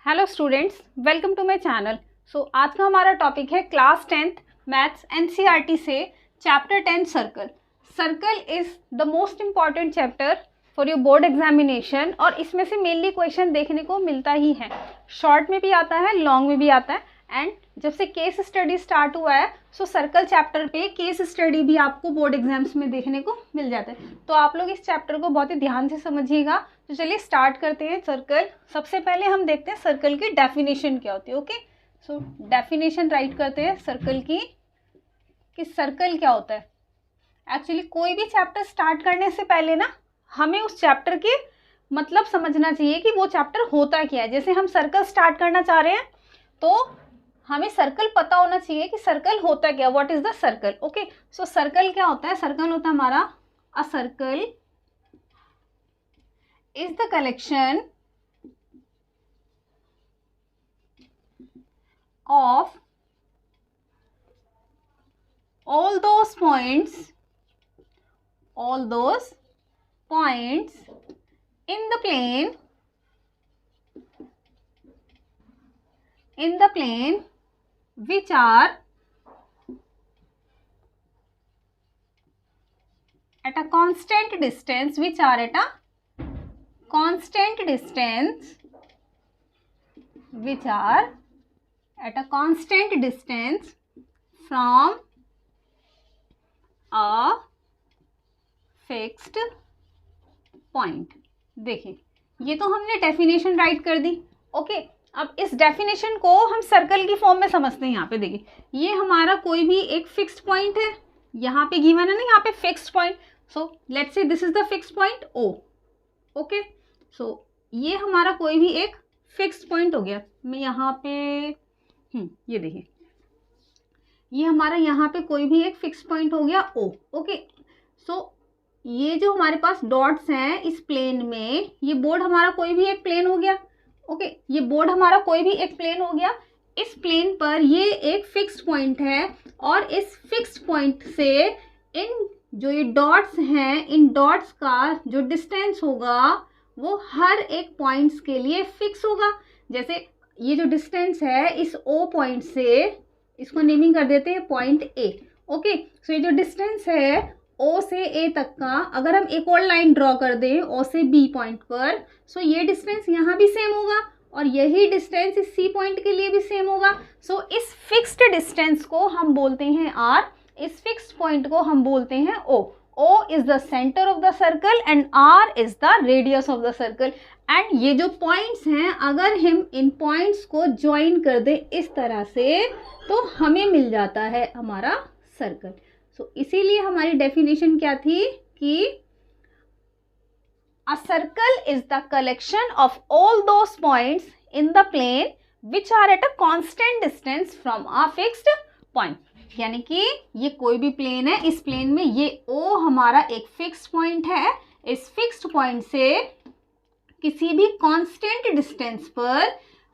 Hello students, welcome to my channel. आज का हमारा टॉपिक है क्लास 10th मैथ्स एनसीईआरटी से chapter 10 circle. Circle is the most important chapter for your board examination और इसमें से मेनली क्वेश्चन देखने को मिलता ही है। शॉर्ट में भी आता है, लॉन्ग में भी आता है। एंड जब से केस स्टडी स्टार्ट हुआ है सर्कल चैप्टर पे केस स्टडी भी आपको बोर्ड एग्जाम्स में देखने को मिल जाता है। तो आप लोग इस चैप्टर को बहुत ही ध्यान से समझिएगा। तो चलिए स्टार्ट करते हैं सर्कल। सबसे पहले हम देखते हैं सर्कल की डेफिनेशन क्या होती है। ओके, सो डेफिनेशन राइट करते हैं सर्कल की कि सर्कल क्या होता है। एक्चुअली कोई भी चैप्टर स्टार्ट करने से पहले ना हमें उस चैप्टर के मतलब समझना चाहिए कि वो चैप्टर होता क्या है। जैसे हम सर्कल स्टार्ट करना चाह रहे हैं तो हमें सर्कल पता होना चाहिए कि सर्कल होता क्या, what is the circle. Okay, so circle क्या होता है? सर्कल होता है हमारा अ circle is the collection of all those points in the plane which are at a constant distance from a fixed point। देखिए, ये तो हमने डेफिनेशन राइट कर दी। ओके, अब इस डेफिनेशन को हम सर्कल की फॉर्म में समझते हैं। यहाँ पे देखिए, ये हमारा कोई भी एक फिक्स्ड पॉइंट है, यहाँ पे गिवन है ना, यहाँ पे fixed point. So let's say this is the fixed point O. Okay, so ये हमारा कोई भी एक फिक्स्ड पॉइंट हो गया। मैं यहाँ पे ये देखिए, ये हमारा यहाँ पे कोई भी एक फिक्स पॉइंट हो गया ओ। ओके, सो ये जो हमारे पास डॉट्स हैं इस प्लेन में, ये बोर्ड हमारा कोई भी एक प्लेन हो गया। ओके, ये बोर्ड हमारा कोई भी एक प्लेन हो गया। इस प्लेन पर ये एक फिक्स्ड पॉइंट है और इस फिक्स्ड पॉइंट से इन जो ये डॉट्स हैं, इन डॉट्स का जो डिस्टेंस होगा वो हर एक पॉइंट्स के लिए फिक्स होगा। जैसे ये जो डिस्टेंस है इस ओ पॉइंट से, इसको नेमिंग कर देते हैं पॉइंट ए। ओके, सो ये जो डिस्टेंस है ओ से ए तक का, अगर हम एक और लाइन ड्रॉ कर दें ओ से बी पॉइंट पर, सो ये डिस्टेंस यहाँ भी सेम होगा और यही डिस्टेंस इस सी पॉइंट के लिए भी सेम होगा। सो इस फिक्स्ड डिस्टेंस को हम बोलते हैं आर, इस फिक्स्ड पॉइंट को हम बोलते हैं O. O is the centre of the circle and R is the radius of the circle. And ये जो पॉइंट्स हैं, अगर हम इन पॉइंट्स को ज्वाइन कर दें इस तरह से तो हमें मिल जाता है हमारा सर्कल। सो इसीलिए हमारी डेफिनेशन क्या थी कि a circle is the collection of all those points in the plane which are at a constant distance from a fixed point. यानी कि ये कोई भी प्लेन है, इस प्लेन में ये ओ हमारा एक फिक्स्ड पॉइंट है। इस फिक्स्ड पॉइंट से किसी भी कांस्टेंट डिस्टेंस पर,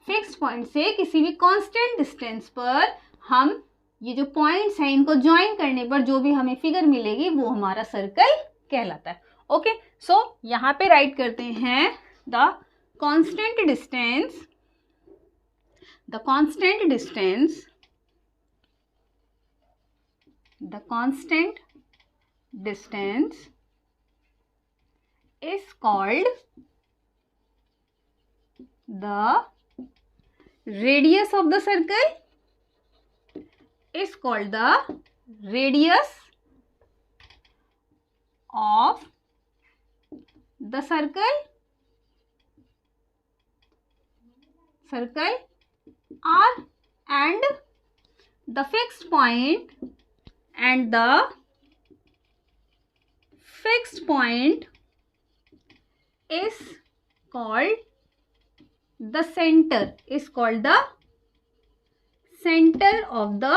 फिक्स्ड पॉइंट से किसी भी कांस्टेंट डिस्टेंस पर हम ये जो पॉइंट्स हैं इनको ज्वाइन करने पर जो भी हमें फिगर मिलेगी वो हमारा सर्कल कहलाता है। ओके, सो यहाँ पे राइट करते हैं the constant distance is called the radius of the circle is called the radius of the circle R, and the fixed point is called the center of the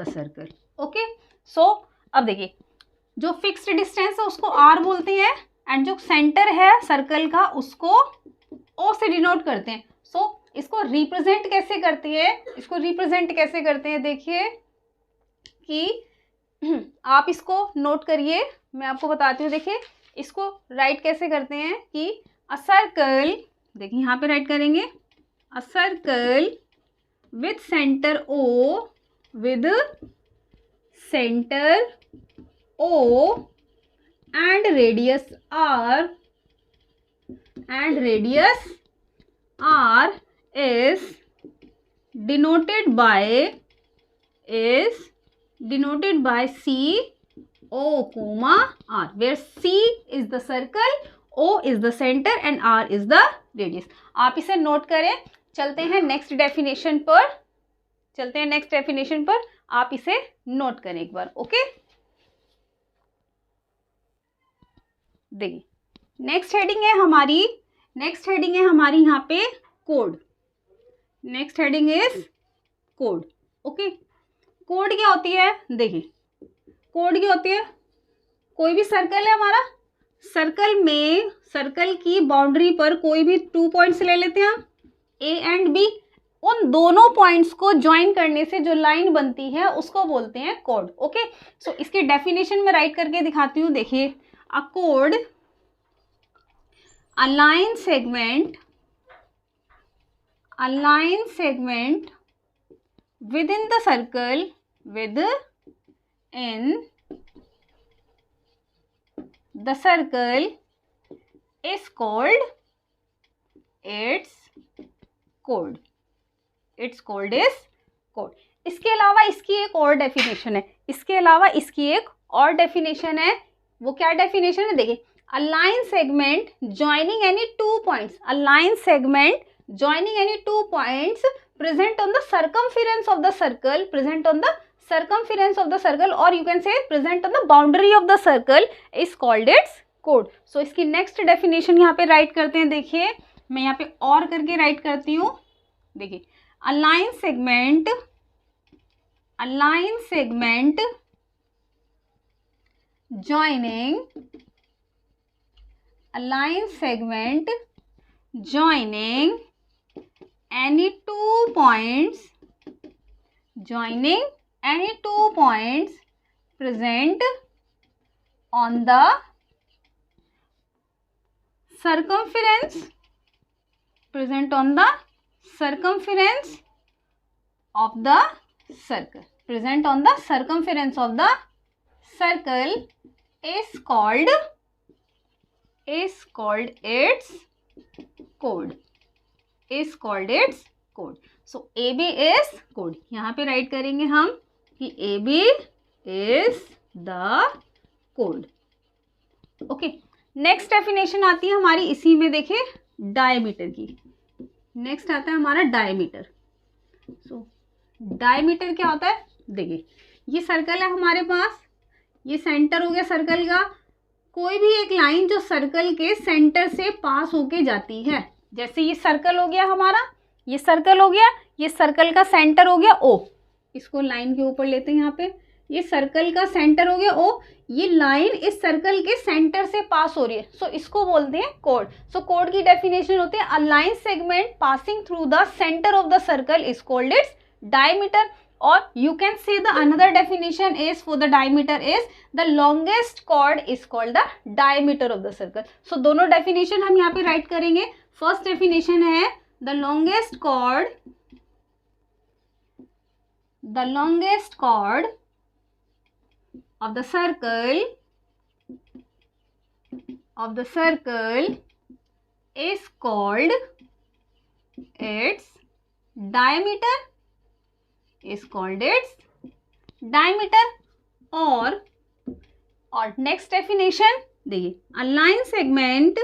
circle। Okay, so अब देखिए, जो fixed distance है उसको are बोलते हैं and जो centre है circle का उसको ओ से डिनोट करते हैं। सो इसको रिप्रेजेंट कैसे करते हैं, देखिए कि आप इसको नोट करिए, मैं आपको बताती हूँ। देखिए इसको राइट कैसे करते हैं कि अ सर्कल, देखिए यहाँ पे राइट करेंगे a circle with centre O, with centre O and radius R, and radius R is denoted by C, O, comma R, where C is the circle, O is the center and R is the radius. आप इसे note करें. चलते हैं next definition पर, आप इसे note करें एक बार. ओके, देखिए नेक्स्ट हेडिंग है हमारी यहाँ पे code. Next heading is code. Okay, code क्या होती है? देखिए कोड क्या होती है, कोई भी सर्कल है हमारा, सर्कल की बाउंड्री पर कोई भी 2 पॉइंट्स ले लेते हैं हम, ए एंड बी. उन दोनों पॉइंट्स को ज्वाइन करने से जो लाइन बनती है उसको बोलते हैं कोड. ओके, सो इसके डेफिनेशन में राइट करके दिखाती हूँ. देखिए, a code, a line segment within the circle, is called its code. Its code is code. इसके अलावा इसकी एक और डेफिनेशन है. वो क्या डेफिनेशन है? देखिए, a line segment joining any 2 points, present on the circumference of the circle, or you can say present on the boundary of the circle, is called its code. So इसकी next definition यहाँ पे right करते हैं. देखिए, मैं यहाँ पे और करके राइट करती हूँ. देखिए, a line segment joining any 2 points present on the circumference of the circle, is called its code. So AB is code. यहाँ पे राइट करेंगे हम कि AB is the code. Okay, next definition आती है हमारी इसी में. देखिए, डायमीटर की. नेक्स्ट आता है हमारा डायमीटर. सो डायमीटर क्या होता है? देखिए, ये सर्कल है हमारे पास, ये सेंटर हो गया सर्कल का. कोई भी एक लाइन जो सर्कल के सेंटर से पास होके जाती है, जैसे ये सर्कल हो गया हमारा, ये सर्कल का सेंटर हो गया O. इसको लाइन के ऊपर लेते हैं यहाँ पे. ये सर्कल का सेंटर हो गया O. ये लाइन इस सर्कल के सेंटर से पास हो रही है, सो इसको बोलते हैं कोड. सो कोड की डेफिनेशन होती है, अ line segment passing through the centre of the circle is called its diameter. Or you can say the another definition is for the diameter is the longest chord is called the diameter of the circle. So दोनों definition हम यहाँ पे write करेंगे. First definition है the longest chord of the circle is called its diameter. और next definition देखिए, a line segment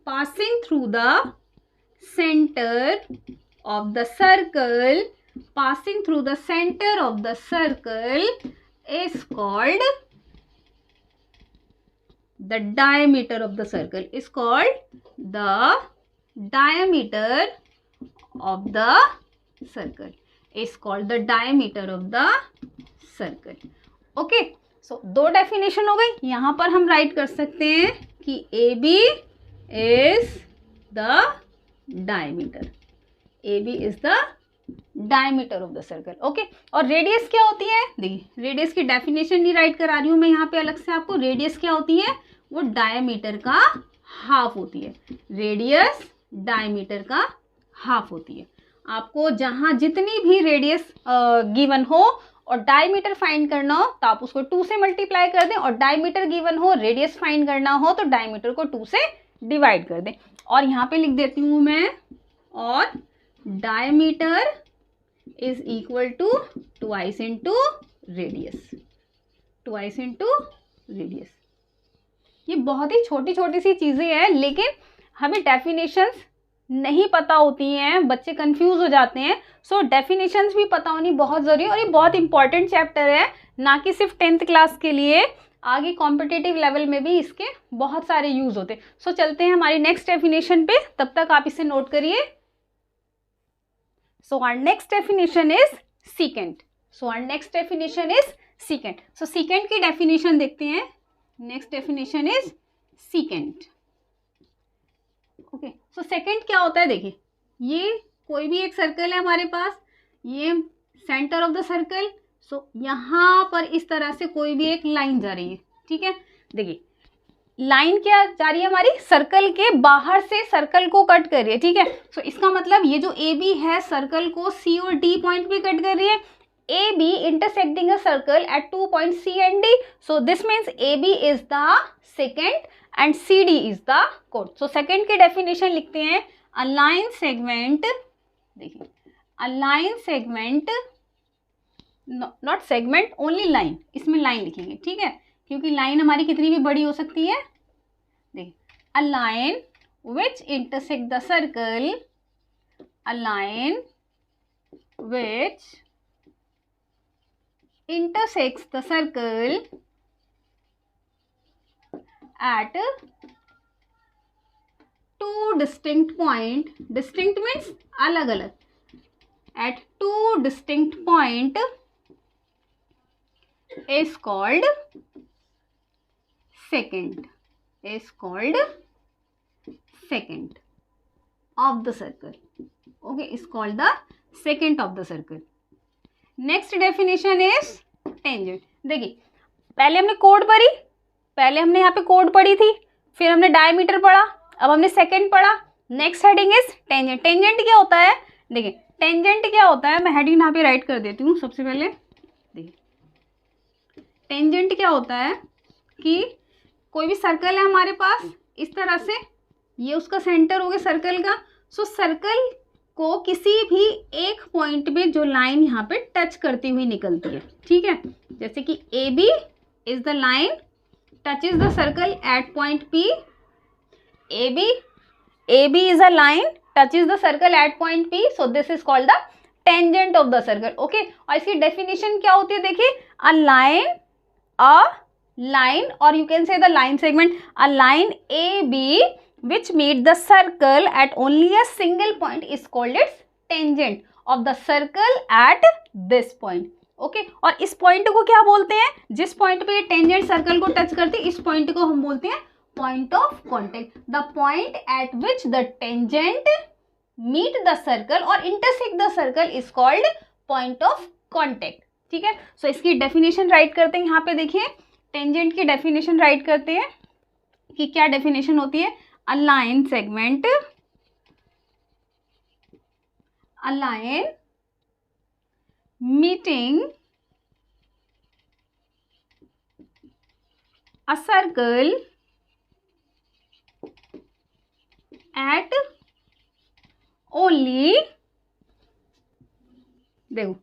passing through the center of the circle is called the diameter of the circle. Okay, सो दो definition हो गई। यहाँ पर हम right कर सकते हैं कि A B is the diameter, A B is the diameter of the circle. Okay, और रेडियस क्या होती है? देखिए रेडियस की डेफिनेशन नहीं राइट करा रही हूँ मैं यहाँ पे अलग से आपको। रेडियस क्या होती है? वो डायमीटर का हाफ होती है। रेडियस डायमीटर का हाफ होती है। आपको जहाँ जितनी भी रेडियस गिवन हो और डायमीटर फाइंड करना हो तो आप उसको 2 से मल्टीप्लाई कर दें, और डायमीटर गिवन हो रेडियस फाइंड करना हो तो डायमीटर को 2 से डिवाइड कर दें। और यहाँ पे लिख देती हूँ मैं, और diameter is equal to twice into radius, twice into radius. ये बहुत ही छोटी छोटी सी चीज़ें हैं, लेकिन हमें डेफिनेशंस नहीं पता होती हैं, बच्चे कंफ्यूज हो जाते हैं। सो डेफिनेशंस भी पता होनी बहुत ज़रूरी है, और ये बहुत इंपॉर्टेंट चैप्टर है, ना कि सिर्फ 10th क्लास के लिए, आगे कॉम्पिटिटिव लेवल में भी इसके बहुत सारे यूज़ होते हैं। सो चलते हैं हमारी नेक्स्ट डेफिनेशन पे, तब तक आप इसे नोट करिए। So our next definition is secant. So our next definition is secant. सो सीकेंट की डेफिनेशन देखते हैं। Next definition is secant. Okay, so second क्या होता है? देखिए, ये कोई भी एक सर्कल है हमारे पास, ये सेंटर ऑफ द सर्कल। सो यहाँ पर इस तरह से कोई भी एक लाइन जा रही है, ठीक है। देखिए लाइन क्या जा रही है हमारी? सर्कल के बाहर से सर्कल को कट कर रही है, ठीक है। सो इसका मतलब ये जो ए बी है सर्कल को सी और डी पॉइंट पे कट कर रही है। A B intersecting a circle at 2 point C and D. So this means A B is the second and C D is the code. So second की definition लिखते हैं, a line segment, देखिए a line segment, not segment, only line, इसमें line लिखेंगे, ठीक है, क्योंकि line हमारी कितनी भी बड़ी हो सकती है। देखिए, a line which intersect the circle, a line which intersects the circle at 2 distinct point, distinct means अलग अलग, at 2 distinct point is called secant, is called secant of the circle. Okay, is called the secant of the circle. Next definition is tangent. देखिए पहले हमने code पढ़ी, पहले हमने यहाँ पे कोड पढ़ी थी, फिर हमने डायमीटर पढ़ा, अब हमने सेकेंड पढ़ा। Next heading is tangent. Tangent क्या होता है? देखिए टेंजेंट क्या होता है, मैं हेडिंग यहाँ पे राइट कर देती हूँ सबसे पहले। देखिए टेंजेंट क्या होता है कि कोई भी सर्कल है हमारे पास इस तरह से, ये उसका सेंटर हो गया सर्कल का। सो सर्कल को किसी भी एक पॉइंट में जो लाइन यहाँ पे टच करती हुई निकलती है, ठीक है। जैसे कि A B is the line touches the circle at point P, A B is a line touches the circle at point P. So this is called the tangent of the circle. Okay, और इसकी definition क्या होती है? देखिए a line और you can say the line segment, a line A B which meet the circle at only a single point is called its tangent of the circle at this point. Okay, और इस point को क्या बोलते हैं? जिस point पे ये tangent circle को टच करती है इस पॉइंट को हम बोलते हैं point of contact. The point at which the tangent meet the circle or intersect the circle is called point of contact, ठीक है। सो इसकी डेफिनेशन राइट करते हैं। यहाँ पे देखिए टेंजेंट की डेफिनेशन राइट करते हैं कि क्या डेफिनेशन होती है। A line segment, a line meeting a circle at only, देखो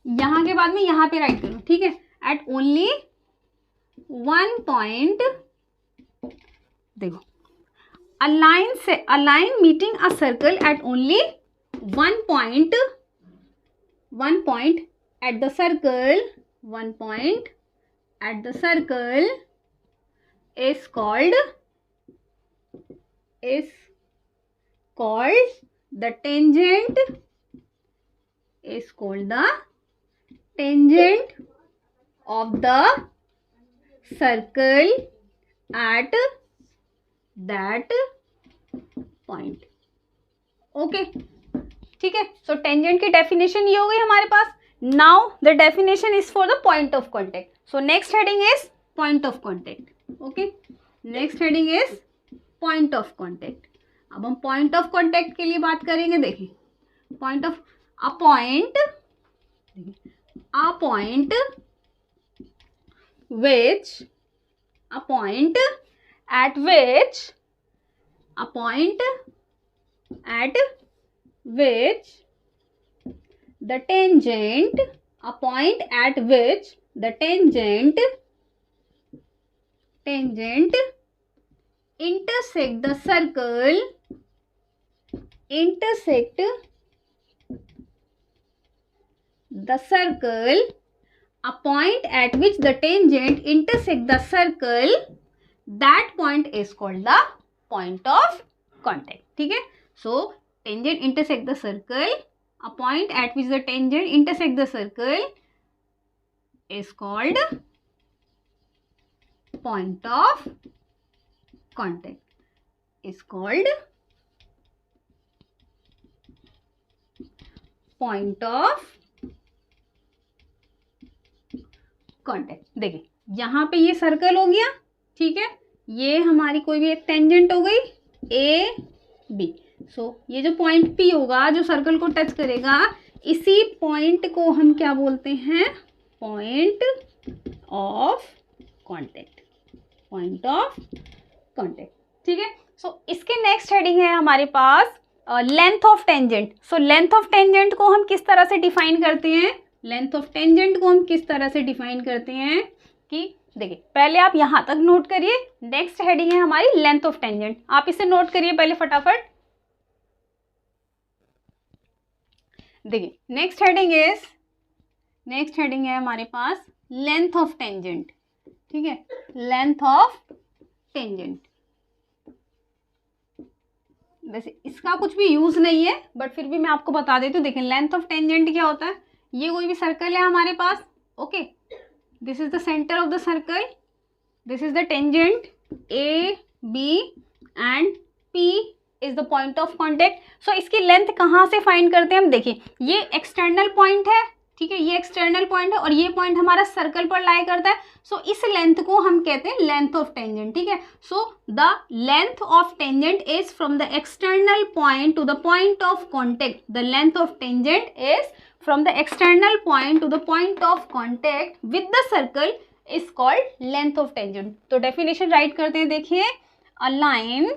यहाँ के बाद में यहाँ पे राइट करो, ठीक है, at only 1 point, देखो a line meeting a circle at only 1 point at the circle, 1 point at the circle is called the tangent, is called the tangent of the circle at that point. Okay, ठीक है। So tangent की definition ये हो गई हमारे पास। Now the definition is for the point of contact. So next heading is point of contact. Okay, next heading is point of contact. अब हम पॉइंट ऑफ कॉन्टेक्ट के लिए बात करेंगे। देखिए, point of a point which a point at which the tangent intersect the circle a point at which the tangent intersect the circle, that point is called the point of contact. ठीक है, so tangent intersect the circle, a point at which the tangent intersect the circle is called point of contact. Is called point of contact. देखिए, यहाँ पे ये circle हो गया, ठीक है, ये हमारी कोई भी एक टेंजेंट हो गई ए बी। सो ये जो पॉइंट पी होगा जो सर्कल को टच करेगा, इसी पॉइंट को हम क्या बोलते हैं? Point of contact. Point of contact, ठीक है। सो इसके नेक्स्ट हेडिंग है हमारे पास length of tangent. So length of tangent को हम किस तरह से डिफाइन करते हैं? लेंथ ऑफ टेंजेंट को हम किस तरह से डिफाइन करते हैं कि देखिए, पहले आप यहां तक नोट करिए। नेक्स्ट हेडिंग है हमारी लेंथ ऑफ टेंजेंट। आप इसे नोट करिए पहले फटाफट। देखिए, नेक्स्ट हेडिंग है हमारे पास लेंथ ऑफ टेंजेंट। ठीक है, लेंथ ऑफ टेंजेंट। वैसे इसका कुछ भी यूज नहीं है, बट फिर भी मैं आपको बता देती हूँ। देखिए, लेंथ ऑफ टेंजेंट क्या होता है? ये कोई भी सर्कल है हमारे पास। Okay, this is the centre of the circle, this is the tangent A B and P is the point of contact. So इसकी लेंथ कहाँ से फाइंड करते हैं हम? देखिए, ये एक्सटर्नल पॉइंट है, ठीक है, ये एक्सटर्नल पॉइंट है और ये पॉइंट हमारा सर्कल पर लाई करता है। सो इस लेंथ को हम कहते हैं लेंथ ऑफ टेंजेंट। ठीक है, so the length of tangent is from the external point two the point of contact. The length of tangent is from the external point to the point of contact with the circle is called length of tangent. तो definition write करते हैं। देखिए, a line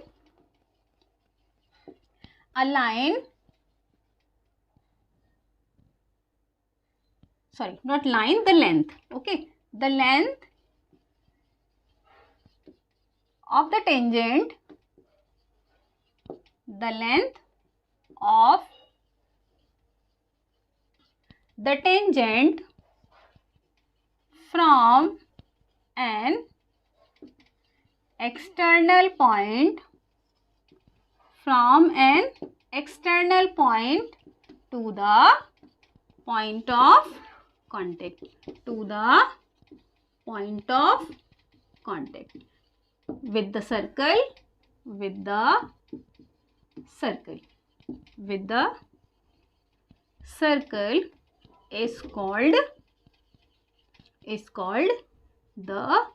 sorry, not line, the length. Okay, the length of the tangent, the length of the tangent from an external point to the point of contact, with the circle is called the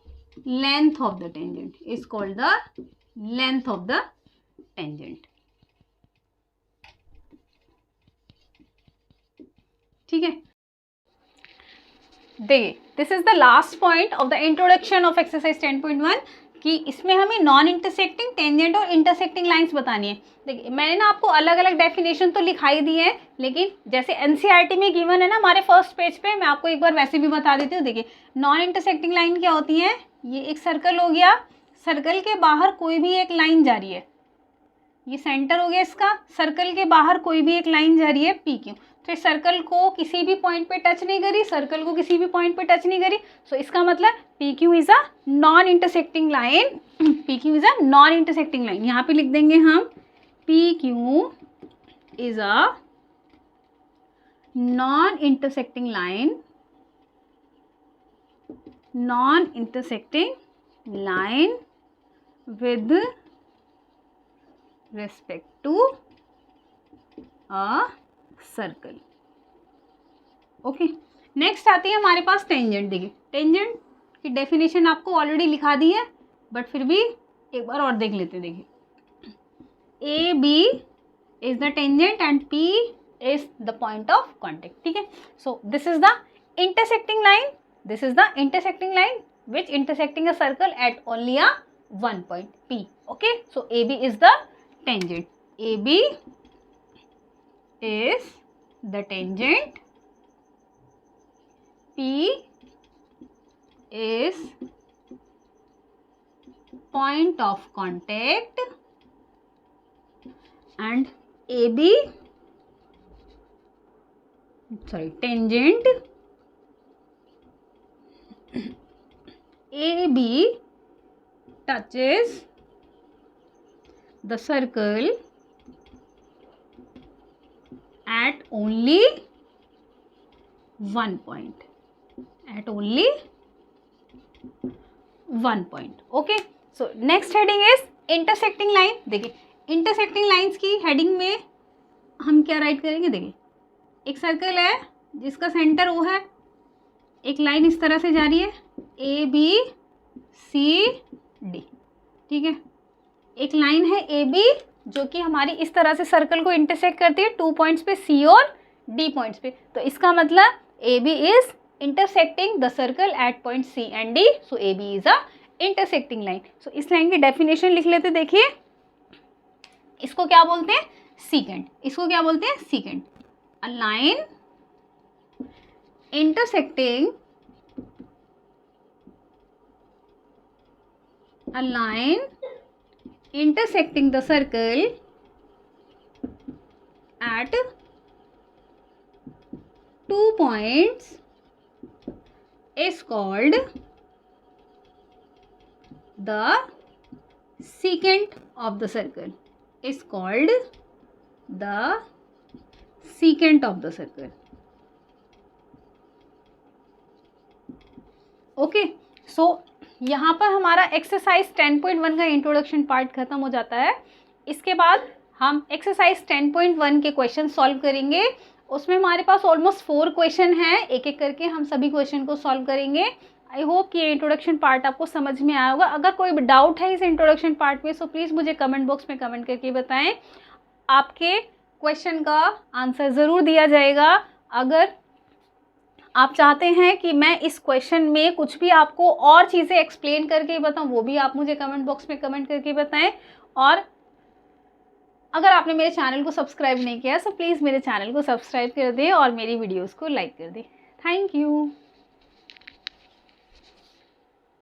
length of the tangent, is called the length of the tangent. ठीक है, देखिए, this is the last point of the introduction of exercise 10.1 कि इसमें हमें non intersecting tangent और intersecting lines बतानी है। देखिए, मैंने ना आपको अलग अलग डेफिनेशन तो लिखाई दी है, लेकिन जैसे एनसीईआरटी में गिवन है ना हमारे फर्स्ट पेज पे, मैं आपको एक बार वैसे भी बता देती हूँ। देखिए, नॉन इंटरसेक्टिंग लाइन क्या होती है? ये एक सर्कल हो गया, सर्कल के बाहर कोई भी एक लाइन जा रही है, ये सेंटर हो गया इसका, सर्कल के बाहर कोई भी एक लाइन जा रही है पी क्यू। तो इस सर्कल को किसी भी पॉइंट पे टच नहीं करी, सर्कल को किसी भी पॉइंट पे टच नहीं करी। सो इसका मतलब P Q is a non intersecting line. P Q is a non intersecting line. यहाँ पे लिख देंगे हम P Q is a non intersecting line non intersecting line with respect to a circle. Okay, next आती है हमारे पास tangent. देखिए टेंजेंट की डेफिनेशन आपको ऑलरेडी लिखा दी है, बट फिर भी एक बार और देख लेते हैं। देखिए A B is the tangent and P is the point of contact. ठीक है, so this is the intersecting line, this is the intersecting line which intersecting a circle at only a one point P. Okay, so AB is the tangent. AB is the tangent. P is point of contact and tangent AB touches the circle at only one point. At only one point. Okay. So next heading is intersecting line. देखिए intersecting lines की heading में हम क्या right करेंगे? देखिए एक circle है जिसका सेंटर O है, एक लाइन इस तरह से जा रही है ABCD। ठीक है, एक लाइन है AB जो कि हमारी इस तरह से सर्कल को इंटरसेक्ट करती है 2 पॉइंट्स पे C और D पॉइंट्स पे। तो इसका मतलब AB is intersecting the circle at point C and D, so AB is a intersecting line. So इस लाइन की डेफिनेशन लिख लेते। देखिए इसको क्या बोलते हैं? सीकेंट। इसको क्या बोलते हैं? Secant. A line intersecting intersecting the circle at 2 points is called the secant of the circle. Is called the secant of the circle. Okay, so यहाँ पर हमारा एक्सरसाइज 10.1 का इंट्रोडक्शन पार्ट खत्म हो जाता है। इसके बाद हम एक्सरसाइज 10.1 के क्वेश्चन सॉल्व करेंगे। उसमें हमारे पास ऑलमोस्ट 4 क्वेश्चन हैं, एक एक करके हम सभी क्वेश्चन को सॉल्व करेंगे। आई होप कि ये इंट्रोडक्शन पार्ट आपको समझ में आया होगा। अगर कोई डाउट है इस इंट्रोडक्शन पार्ट में, सो प्लीज़ मुझे कमेंट बॉक्स में कमेंट करके बताएं। आपके क्वेश्चन का आंसर ज़रूर दिया जाएगा। अगर आप चाहते हैं कि मैं इस क्वेश्चन में कुछ भी आपको और चीज़ें एक्सप्लेन करके बताऊं, वो भी आप मुझे कमेंट बॉक्स में कमेंट करके बताएं। और अगर आपने मेरे चैनल को सब्सक्राइब नहीं किया तो प्लीज़ मेरे चैनल को सब्सक्राइब कर दें और मेरी वीडियोस को लाइक कर दें। Thank you.